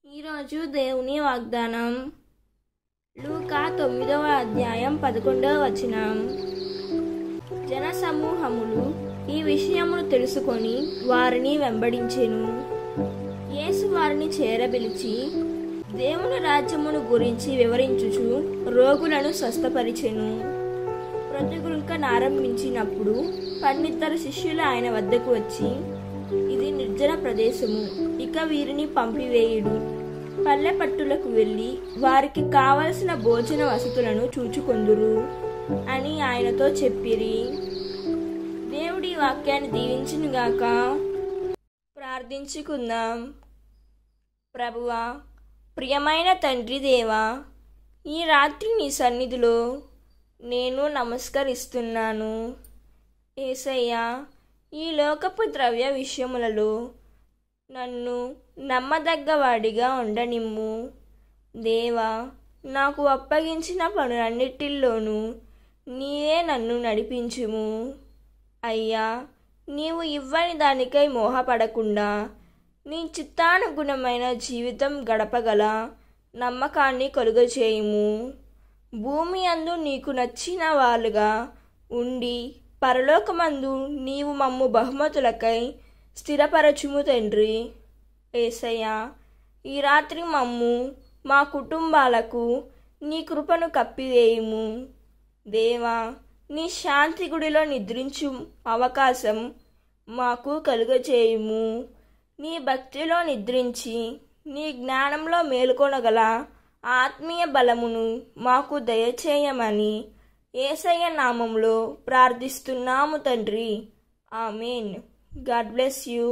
ఈరోజు దేవుని వాగ్దానం లూకా 9వ అధ్యాయం 11వ వచనం. జనసమూహములు ఈ విషయమును తెలుసుకొని వారిని వెంబడించెను. యేసు వారిని చేరబిలిచి దేవుని రాజ్యమును గురించి వివరించుచు రోగులను స్వస్థపరిచెను. బ్రతుకులకనారంభించినప్పుడు 12 శిష్యులు ఆయన వద్దకు వచ్చి, ఇది నిర్జన ప్రదేశము, ఇక వీరిని పంపివేయుడు. పల్లె పట్టులకు వెళ్ళి వారికి కావలసిన భోజన వసతులను చూచుకొందురు అని ఆయనతో చెప్పిరి. దేవుడి వాక్యాన్ని దీవించునుగాక. ప్రార్థించుకుందాం. ప్రభువా, ప్రియమైన తండ్రి దేవా, ఈ రాత్రి నీ సన్నిధిలో నేను నమస్కరిస్తున్నాను. యేసయ్యా, ఈ లోకపు ద్రవ్య విషయములలో నన్ను నమ్మదగ్గవాడిగా ఉండనిమ్ము. దేవా, నాకు అప్పగించిన పనులన్నిటిల్లోనూ నీవే నన్ను నడిపించుము. అయ్యా, నీవు ఇవ్వని దానికై మోహపడకుండా నీ చిత్తానుగుణమైన జీవితం గడపగల నమ్మకాన్ని కలుగచేయుము. భూమి అందు నీకు నచ్చిన వాళ్ళుగా ఉండి పరలోకమందు నీవు మమ్ము బహుమతులకై స్థిరపరచుము తండ్రి. యేసయ్యా, ఈ రాత్రి మమ్ము మా కుటుంబాలకు నీ కృపను కప్పివేయుము. దేవా, నీ శాంతి గుడిలో నిద్రించు అవకాశం మాకు కలుగచేయుము. నీ భక్తిలో నిద్రించి నీ జ్ఞానంలో మేలుకొనగల ఆత్మీయ బలమును మాకు దయచేయమని యేసయ్య నామములో ప్రార్థిస్తున్నాము తండ్రి. ఆమేన్. God bless you.